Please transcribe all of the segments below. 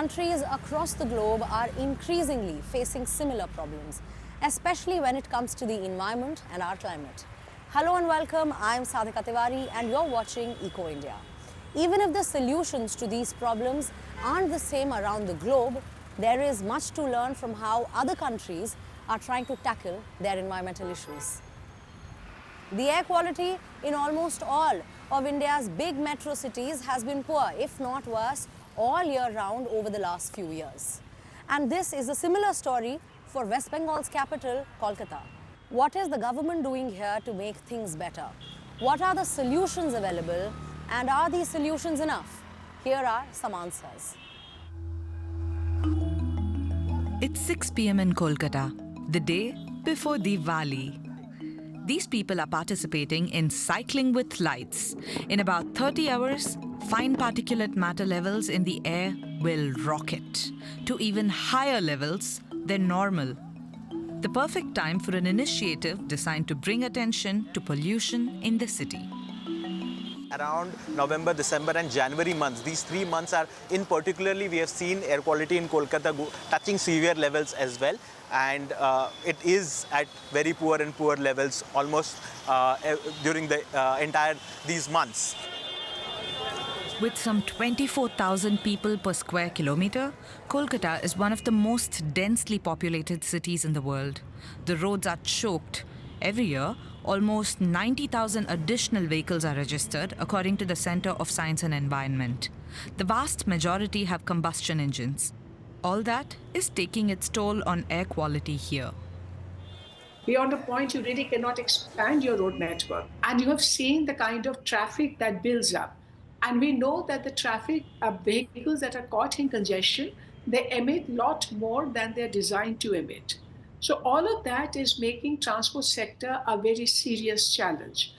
countries across the globe are increasingly facing similar problems, especially when it comes to the environment and our climate. Hello and welcome, I am Sadhika Tiwari and you're watching Eco India. Even if the solutions to these problems aren't the same around the globe, there is much to learn from how other countries are trying to tackle their environmental issues. The air quality in almost all of India's big metro cities has been poor, if not worse, all year round over the last few years. And this is a similar story for West Bengal's capital, Kolkata. What is the government doing here to make things better? What are the solutions available? And are these solutions enough? Here are some answers. It's 6 p.m. in Kolkata, the day before Diwali. These people are participating in cycling with lights. In about 30 hours, fine particulate matter levels in the air will rocket to even higher levels than normal. The perfect time for an initiative designed to bring attention to pollution in the city. Around November, December and January months, these 3 months are in particularly we have seen air quality in Kolkata touching severe levels as well, and it is at very poor and poor levels almost during the entire these months. With some 24,000 people per square kilometre, Kolkata is one of the most densely populated cities in the world. The roads are choked. Every year, almost 90,000 additional vehicles are registered, according to the Centre of Science and Environment. The vast majority have combustion engines. All that is taking its toll on air quality here. Beyond a point, you really cannot expand your road network. And you have seen the kind of traffic that builds up. And we know that the traffic vehicles that are caught in congestion, they emit a lot more than they're designed to emit. So all of that is making transport sector a very serious challenge.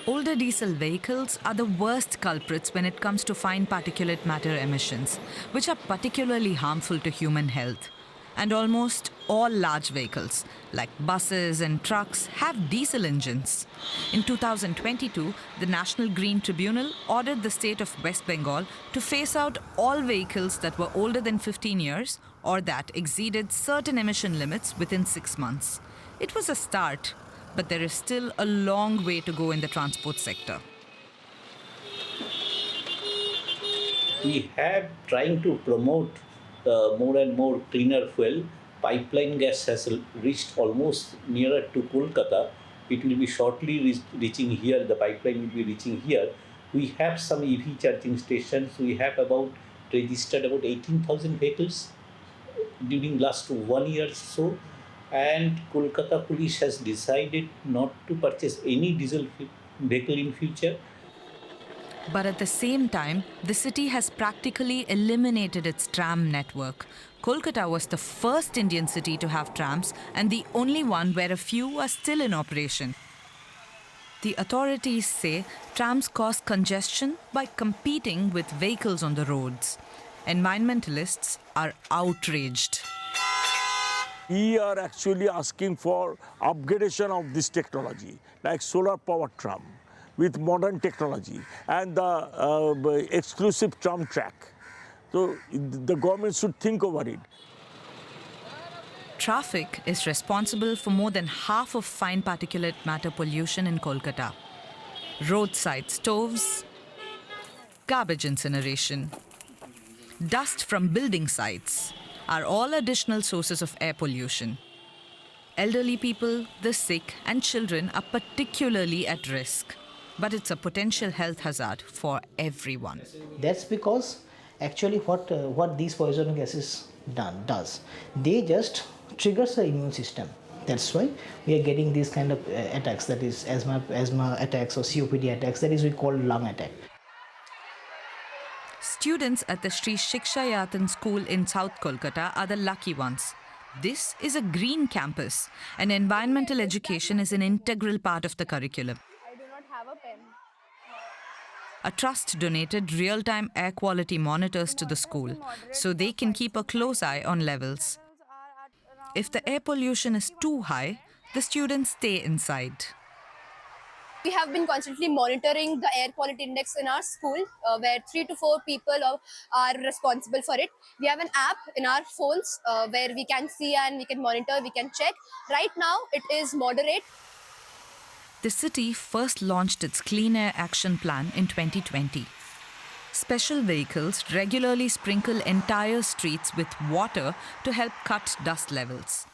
Older diesel vehicles are the worst culprits when it comes to fine particulate matter emissions, which are particularly harmful to human health. And almost all large vehicles, like buses and trucks, have diesel engines. In 2022, the National Green Tribunal ordered the state of West Bengal to phase out all vehicles that were older than 15 years or that exceeded certain emission limits within 6 months. It was a start, but there is still a long way to go in the transport sector. We have trying to promote more and more cleaner fuel. Pipeline gas has reached almost nearer to Kolkata. It will be shortly reaching here. The pipeline will be reaching here. We have some EV charging stations. We have registered about 18,000 vehicles during last 1 year or so. And Kolkata police has decided not to purchase any diesel vehicle in future. But at the same time, the city has practically eliminated its tram network. Kolkata was the first Indian city to have trams and the only one where a few are still in operation. The authorities say trams cause congestion by competing with vehicles on the roads. Environmentalists are outraged. We are actually asking for upgradation of this technology, like solar powered tram with modern technology and the exclusive tram track. So the government should think over it. Traffic is responsible for more than half of fine particulate matter pollution in Kolkata. Roadside stoves, garbage incineration, dust from building sites are all additional sources of air pollution. Elderly people, the sick and children are particularly at risk. But it's a potential health hazard for everyone. That's because actually what these poison gases does, they just triggers the immune system. That's why we are getting these kind of attacks, that is asthma attacks or COPD attacks, that is we call lung attack. Students at the Sri Shiksha Yatan school in South Kolkata are the lucky ones. This is a green campus, and environmental education is an integral part of the curriculum. A trust donated real-time air quality monitors to the school so they can keep a close eye on levels. If the air pollution is too high, the students stay inside. We have been constantly monitoring the air quality index in our school, where 3 to 4 people are responsible for it. We have an app in our phones where we can see and we can monitor, we can check. Right now, it is moderate. The city first launched its Clean Air Action Plan in 2020. Special vehicles regularly sprinkle entire streets with water to help cut dust levels.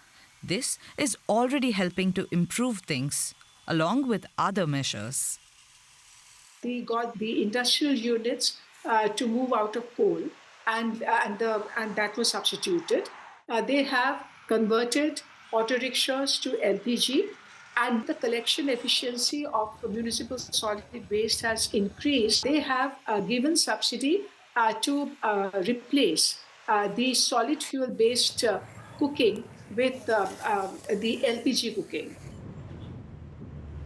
This is already helping to improve things, along with other measures. We got the industrial units to move out of coal, and that was substituted. They have converted auto rickshaws to LPG, and the collection efficiency of municipal solid waste has increased. They have given subsidy to replace the solid fuel-based cooking with the LPG cooking.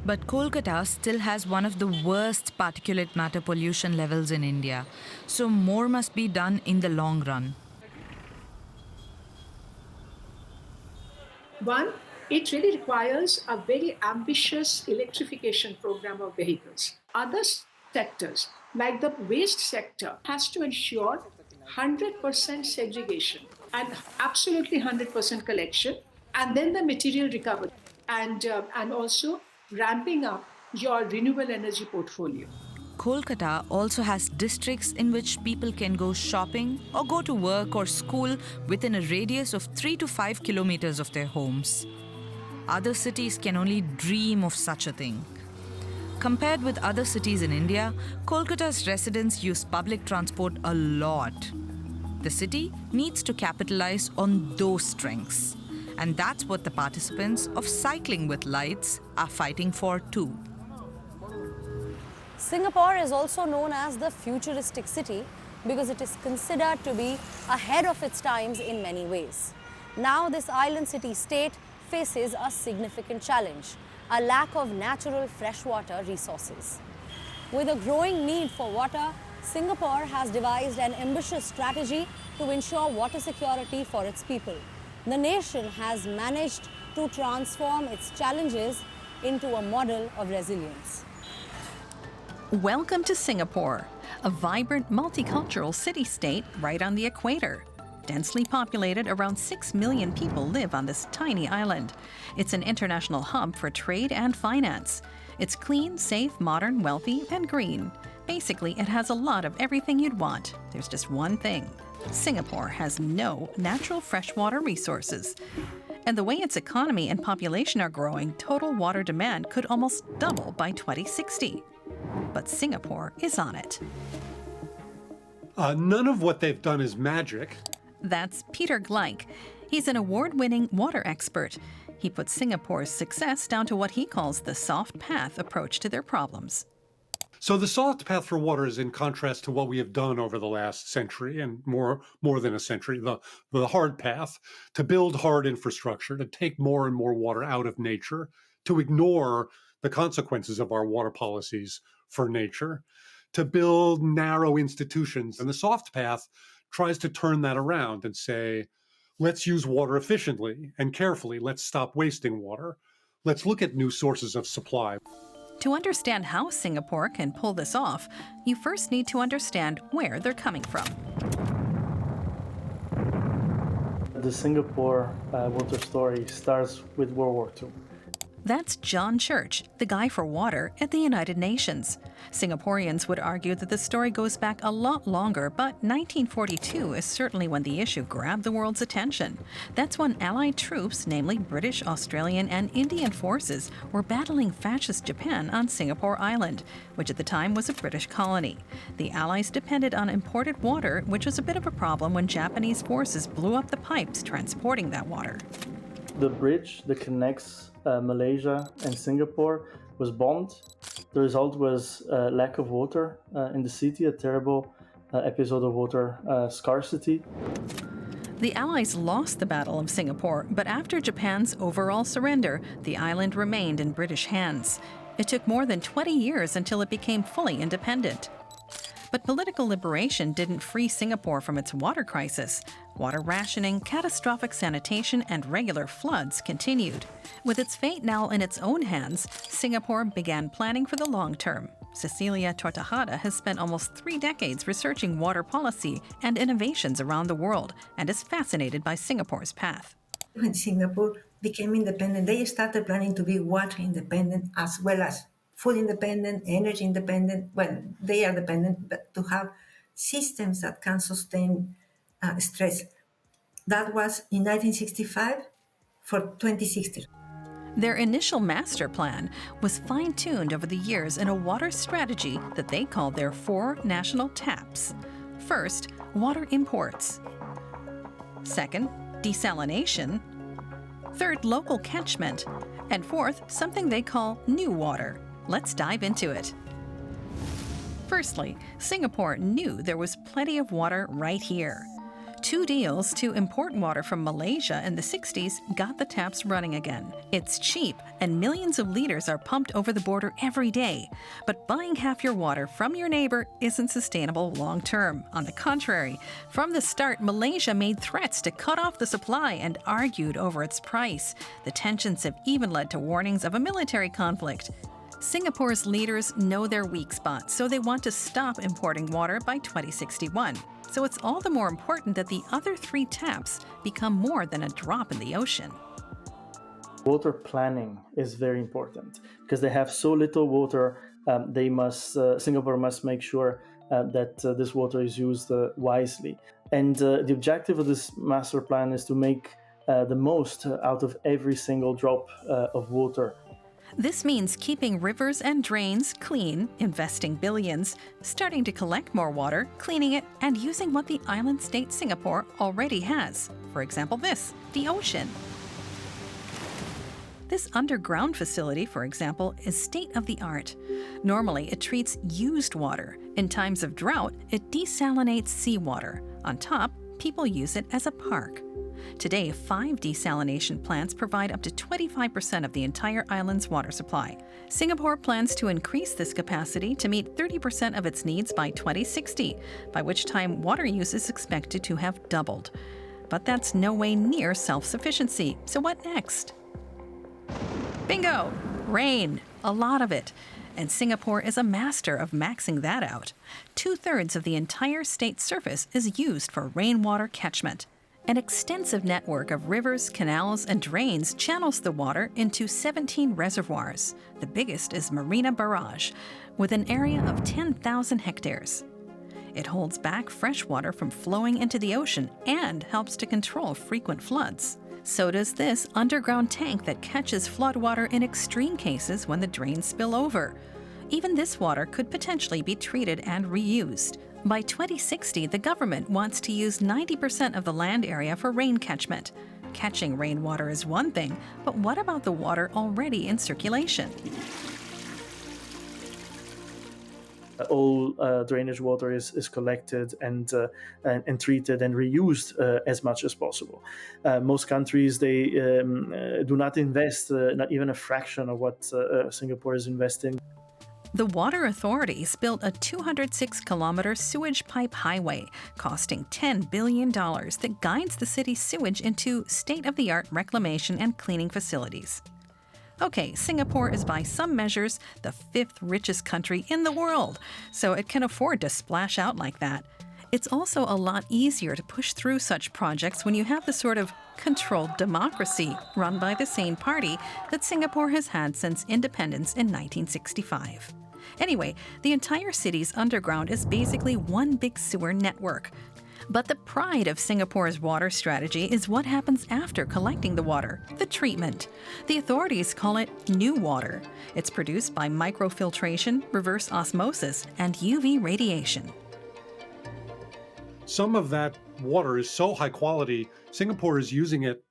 But Kolkata still has one of the worst particulate matter pollution levels in India, so more must be done in the long run. One, it really requires a very ambitious electrification program of vehicles. Other sectors, like the waste sector, has to ensure 100% segregation and absolutely 100% collection, and then the material recovery, and also ramping up your renewable energy portfolio. Kolkata also has districts in which people can go shopping or go to work or school within a radius of 3 to 5 kilometers of their homes. Other cities can only dream of such a thing. Compared with other cities in India, Kolkata's residents use public transport a lot. The city needs to capitalize on those strengths. And that's what the participants of Cycling with Lights are fighting for too. Singapore is also known as the futuristic city because it is considered to be ahead of its times in many ways. Now this island city-state faces a significant challenge, a lack of natural freshwater resources. With a growing need for water, Singapore has devised an ambitious strategy to ensure water security for its people. The nation has managed to transform its challenges into a model of resilience. Welcome to Singapore, a vibrant multicultural city-state right on the equator. Densely populated, around 6 million people live on this tiny island. It's an international hub for trade and finance. It's clean, safe, modern, wealthy, and green. Basically, it has a lot of everything you'd want. There's just one thing. Singapore has no natural freshwater resources. And the way its economy and population are growing, total water demand could almost double by 2060. But Singapore is on it. None of what they've done is magic. That's Peter Gleich. He's an award-winning water expert. He puts Singapore's success down to what he calls the soft path approach to their problems. So the soft path for water is in contrast to what we have done over the last century and more than a century, the hard path to build hard infrastructure, to take more and more water out of nature, to ignore the consequences of our water policies for nature, to build narrow institutions. And the soft path tries to turn that around and say, let's use water efficiently and carefully. Let's stop wasting water. Let's look at new sources of supply. To understand how Singapore can pull this off, you first need to understand where they're coming from. The Singapore water story starts with World War II. That's John Church, the guy for water at the United Nations. Singaporeans would argue that the story goes back a lot longer, but 1942 is certainly when the issue grabbed the world's attention. That's when Allied troops, namely British, Australian, and Indian forces, were battling fascist Japan on Singapore Island, which at the time was a British colony. The Allies depended on imported water, which was a bit of a problem when Japanese forces blew up the pipes transporting that water. The bridge that connects Malaysia and Singapore was bombed. The result was lack of water in the city, a terrible episode of water scarcity. The Allies lost the Battle of Singapore, but after Japan's overall surrender, the island remained in British hands. It took more than 20 years until it became fully independent. But political liberation didn't free Singapore from its water crisis. Water rationing, catastrophic sanitation, and regular floods continued. With its fate now in its own hands, Singapore began planning for the long term. Cecilia Tortajada has spent almost 3 decades researching water policy and innovations around the world and is fascinated by Singapore's path. When Singapore became independent, they started planning to be water independent as well as food independent, energy independent. Well, they are dependent, but to have systems that can sustain stress. That was in 1965 for 2060. Their initial master plan was fine-tuned over the years in a water strategy that they called their 4 national TAPs. First, water imports. Second, desalination. Third, local catchment. And fourth, something they call new water. Let's dive into it. Firstly, Singapore knew there was plenty of water right here. 2 deals to import water from Malaysia in the 60s got the taps running again. It's cheap, and millions of liters are pumped over the border every day. But buying half your water from your neighbor isn't sustainable long term. On the contrary, from the start, Malaysia made threats to cut off the supply and argued over its price. The tensions have even led to warnings of a military conflict. Singapore's leaders know their weak spots, so they want to stop importing water by 2061. So it's all the more important that the other 3 taps become more than a drop in the ocean. Water planning is very important because they have so little water. Singapore must make sure that this water is used wisely. And the objective of this master plan is to make the most out of every single drop of water. This means keeping rivers and drains clean, investing billions, starting to collect more water, cleaning it, and using what the island state Singapore already has. For example, the ocean. This underground facility, for example, is state-of-the-art. Normally, it treats used water. In times of drought, it desalinates seawater. On top, people use it as a park. Today, 5 desalination plants provide up to 25% of the entire island's water supply. Singapore plans to increase this capacity to meet 30% of its needs by 2060, by which time water use is expected to have doubled. But that's no way near self-sufficiency. So what next? Bingo! Rain. A lot of it. And Singapore is a master of maxing that out. 2/3 of the entire state's surface is used for rainwater catchment. An extensive network of rivers, canals, and drains channels the water into 17 reservoirs. The biggest is Marina Barrage, with an area of 10,000 hectares. It holds back fresh water from flowing into the ocean and helps to control frequent floods. So does this underground tank that catches floodwater in extreme cases when the drains spill over. Even this water could potentially be treated and reused. By 2060, the government wants to use 90% of the land area for rain catchment. Catching rainwater is one thing, but what about the water already in circulation? All drainage water is collected and treated and reused as much as possible. Most countries, they do not invest not even a fraction of what Singapore is investing. The Water Authorities built a 206-kilometer sewage pipe highway costing $10 billion that guides the city's sewage into state-of-the-art reclamation and cleaning facilities. Okay, Singapore is by some measures the 5th richest country in the world, so it can afford to splash out like that. It's also a lot easier to push through such projects when you have the sort of controlled democracy run by the same party that Singapore has had since independence in 1965. Anyway, the entire city's underground is basically one big sewer network. But the pride of Singapore's water strategy is what happens after collecting the water, the treatment. The authorities call it new water. It's produced by microfiltration, reverse osmosis, and UV radiation. Some of that water is so high quality, Singapore is using it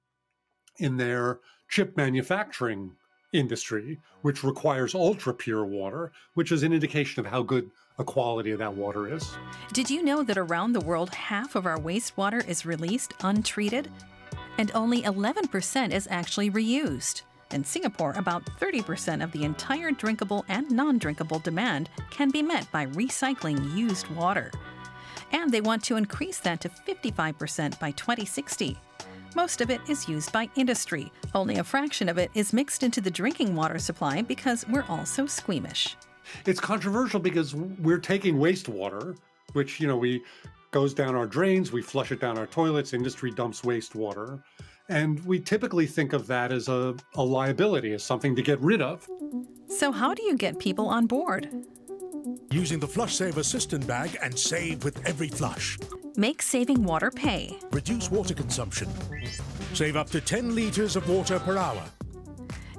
in their chip manufacturing industry, which requires ultra-pure water, which is an indication of how good a quality of that water is. Did you know that around the world, half of our wastewater is released untreated? And only 11% is actually reused. In Singapore, about 30% of the entire drinkable and non-drinkable demand can be met by recycling used water. And they want to increase that to 55% by 2060. Most of it is used by industry. Only a fraction of it is mixed into the drinking water supply because we're all so squeamish. It's controversial because we're taking wastewater, which, we goes down our drains, we flush it down our toilets, industry dumps wastewater. And we typically think of that as a liability, as something to get rid of. So how do you get people on board? Using the Flush Saver cistern bag and save with every flush. Make saving water pay. Reduce water consumption. Save up to 10 litres of water per hour.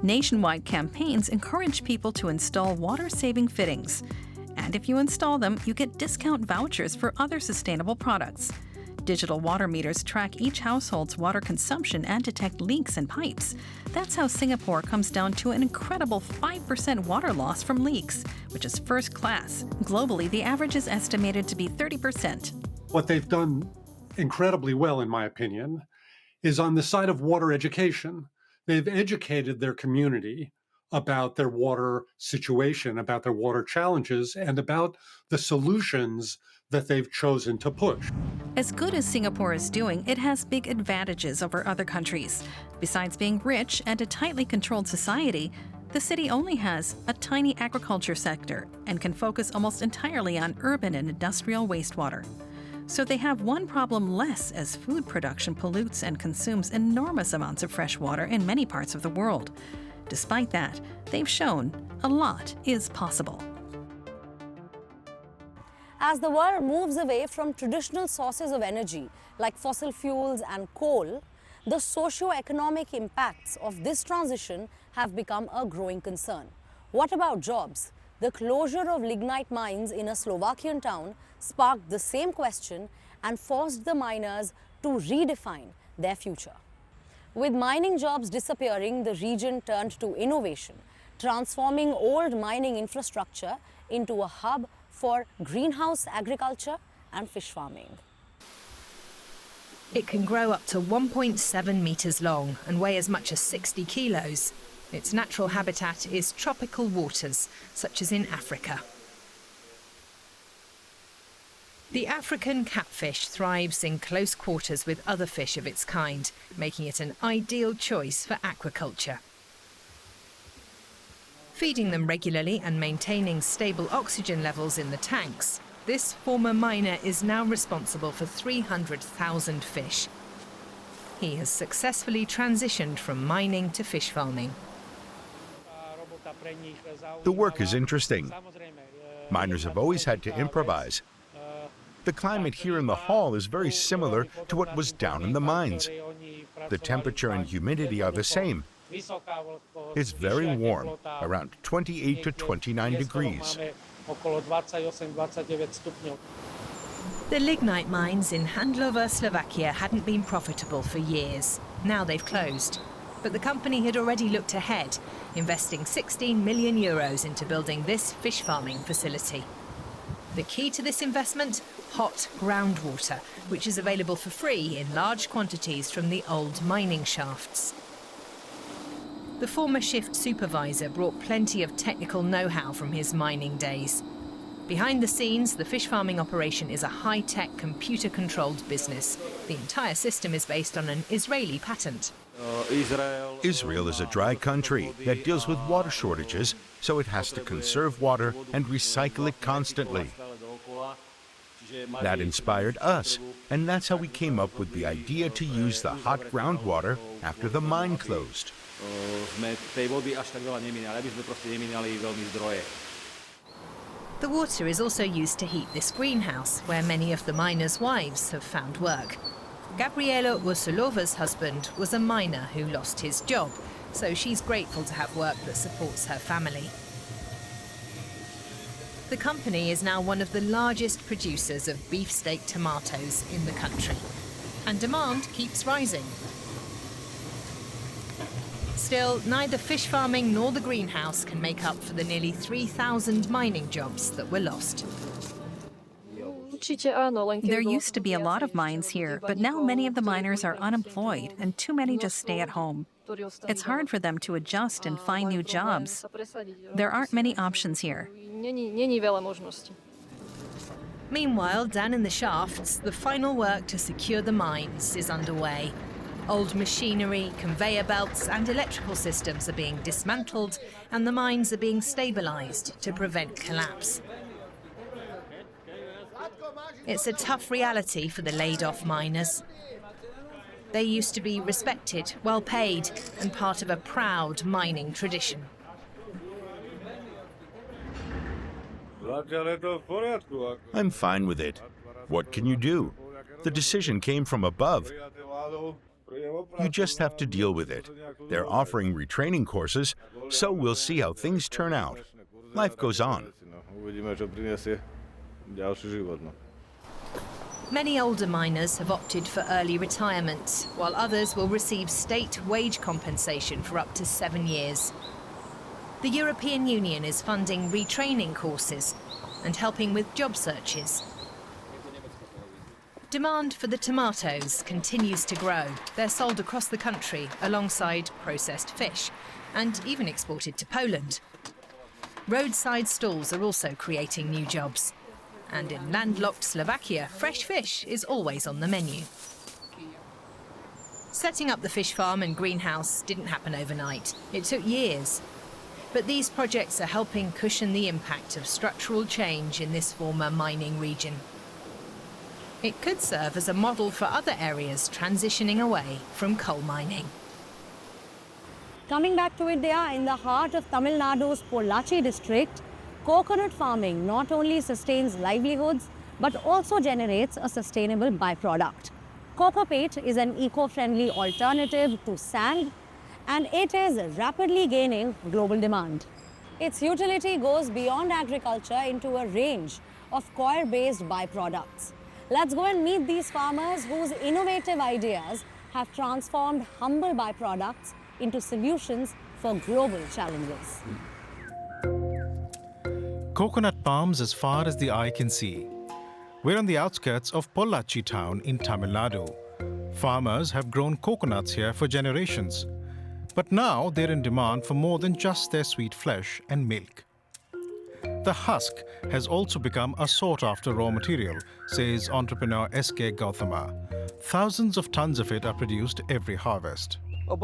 Nationwide campaigns encourage people to install water-saving fittings. And if you install them, you get discount vouchers for other sustainable products. Digital water meters track each household's water consumption and detect leaks in pipes. That's how Singapore comes down to an incredible 5% water loss from leaks, which is first class. Globally, the average is estimated to be 30%. What they've done incredibly well, in my opinion, is on the side of water education. They've educated their community about their water situation, about their water challenges, and about the solutions that they've chosen to push. As good as Singapore is doing, it has big advantages over other countries. Besides being rich and a tightly controlled society, the city only has a tiny agriculture sector and can focus almost entirely on urban and industrial wastewater. So they have one problem less as food production pollutes and consumes enormous amounts of fresh water in many parts of the world. Despite that, they've shown a lot is possible. As the world moves away from traditional sources of energy like fossil fuels and coal, the socio-economic impacts of this transition have become a growing concern. What about jobs? The closure of lignite mines in a Slovakian town sparked the same question and forced the miners to redefine their future. With mining jobs disappearing, the region turned to innovation, transforming old mining infrastructure into a hub for greenhouse agriculture and fish farming. It can grow up to 1.7 metres long and weigh as much as 60 kilos. Its natural habitat is tropical waters, such as in Africa. The African catfish thrives in close quarters with other fish of its kind, making it an ideal choice for aquaculture. Feeding them regularly and maintaining stable oxygen levels in the tanks, this former miner is now responsible for 300,000 fish. He has successfully transitioned from mining to fish farming. The work is interesting. Miners have always had to improvise. The climate here in the hall is very similar to what was down in the mines. The temperature and humidity are the same. It's very warm, around 28 to 29 degrees. The lignite mines in Handlover, Slovakia hadn't been profitable for years. Now they've closed. But the company had already looked ahead, investing 16 million euros into building this fish farming facility. The key to this investment? Hot groundwater, which is available for free in large quantities from the old mining shafts. The former shift supervisor brought plenty of technical know-how from his mining days. Behind the scenes, the fish farming operation is a high-tech, computer-controlled business. The entire system is based on an Israeli patent. Israel is a dry country that deals with water shortages, so it has to conserve water and recycle it constantly. That inspired us, and that's how we came up with the idea to use the hot groundwater after the mine closed. The water is also used to heat this greenhouse, where many of the miners' wives have found work. Gabriela Ursulova's husband was a miner who lost his job, so she's grateful to have work that supports her family. The company is now one of the largest producers of beefsteak tomatoes in the country, and demand keeps rising. Still, neither fish farming nor the greenhouse can make up for the nearly 3,000 mining jobs that were lost. There used to be a lot of mines here, but now many of the miners are unemployed and too many just stay at home. It's hard for them to adjust and find new jobs. There aren't many options here. Meanwhile, down in the shafts, the final work to secure the mines is underway. Old machinery, conveyor belts and electrical systems are being dismantled and the mines are being stabilised to prevent collapse. It's a tough reality for the laid-off miners. They used to be respected, well paid and part of a proud mining tradition. I'm fine with it. What can you do? The decision came from above. You just have to deal with it. They're offering retraining courses, so we'll see how things turn out. Life goes on. Many older miners have opted for early retirement, while others will receive state wage compensation for up to 7 years. The European Union is funding retraining courses and helping with job searches. Demand for the tomatoes continues to grow. They're sold across the country alongside processed fish and even exported to Poland. Roadside stalls are also creating new jobs. And in landlocked Slovakia, fresh fish is always on the menu. Setting up the fish farm and greenhouse didn't happen overnight. It took years. But these projects are helping cushion the impact of structural change in this former mining region. It could serve as a model for other areas transitioning away from coal mining. Coming back to it, they are in the heart of Tamil Nadu's Pollachi district. Coconut farming not only sustains livelihoods but also generates a sustainable byproduct. Coco peat is an eco-friendly alternative to sand and it is rapidly gaining global demand. Its utility goes beyond agriculture into a range of coir-based byproducts. Let's go and meet these farmers whose innovative ideas have transformed humble byproducts into solutions for global challenges. Coconut palms as far as the eye can see. We're on the outskirts of Pollachi town in Tamil Nadu. Farmers have grown coconuts here for generations. But now they're in demand for more than just their sweet flesh and milk. The husk has also become a sought-after raw material, says entrepreneur S.K. Gautama. Thousands of tons of it are produced every harvest. Once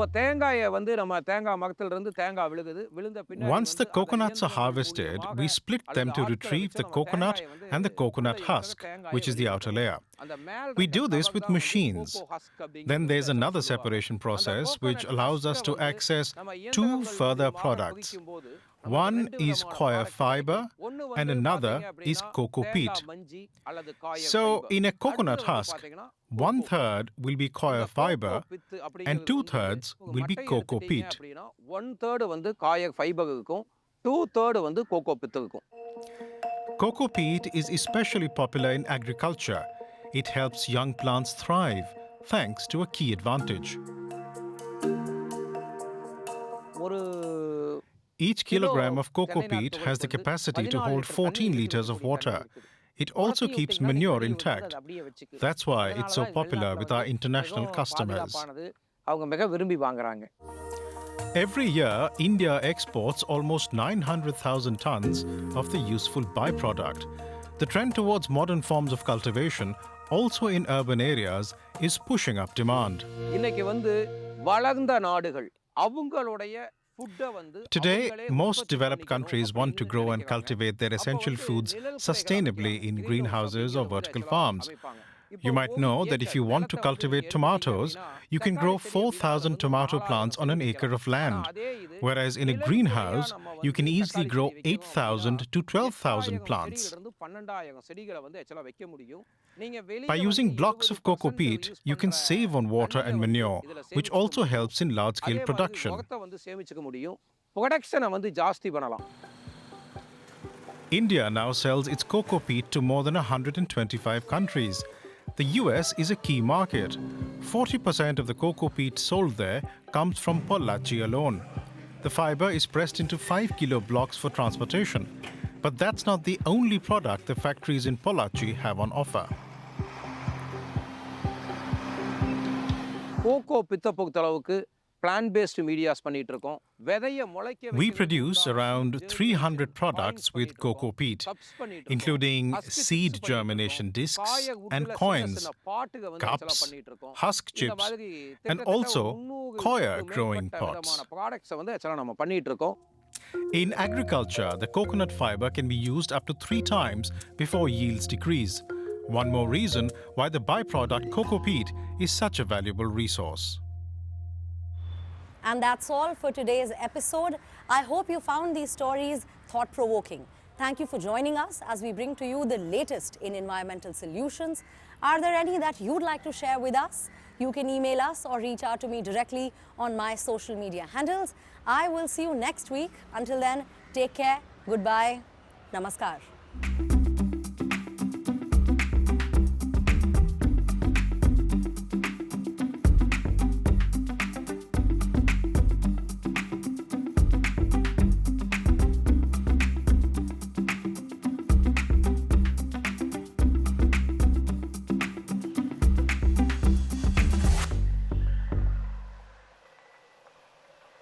the coconuts are harvested, we split them to retrieve the coconut and the coconut husk, which is the outer layer. We do this with machines. Then there's another separation process which allows us to access two further products. One is coir fiber and another is coco peat. So in a coconut husk, 1/3 will be coir fiber and 2/3 will be coco peat. 1/3 coir fiber 2/3 coco peat. Coco peat is especially popular in agriculture. It helps young plants thrive thanks to a key advantage. Each kilogram of coco peat has the capacity to hold 14 liters of water. It also keeps manure intact. That's why it's so popular with our international customers. Every year, India exports almost 900,000 tons of the useful byproduct. The trend towards modern forms of cultivation, also in urban areas, is pushing up demand. Today, most developed countries want to grow and cultivate their essential foods sustainably in greenhouses or vertical farms. You might know that if you want to cultivate tomatoes, you can grow 4,000 tomato plants on an acre of land, whereas in a greenhouse, you can easily grow 8,000 to 12,000 plants. By using blocks of coco peat, you can save on water and manure, which also helps in large-scale production. India now sells its coco peat to more than 125 countries. The US is a key market. 40% of the coco peat sold there comes from Pollachi alone. The fiber is pressed into 5 kilo blocks for transportation. But that's not the only product the factories in Pollachi have on offer. Coco pitta பொறுத்தளவுக்கு plant based medias பண்ணிட்டு இருக்கோம். விதைய முளைக்க We produce around 300 products with coco peat, including seed germination discs and coins, cups, husk chips, and also coir growing pots. ப்ராடக்ட்ஸை வந்து ஆக்சுவலாக நம்ம பண்ணிட்டு இருக்கோம். In agriculture, the coconut fiber can be used up to 3 times before yields decrease. One more reason why the byproduct coco peat is such a valuable resource. And that's all for today's episode. I hope you found these stories thought-provoking. Thank you for joining us as we bring to you the latest in environmental solutions. Are there any that you'd like to share with us? You can email us or reach out to me directly on my social media handles. I will see you next week. Until then, take care, goodbye, namaskar.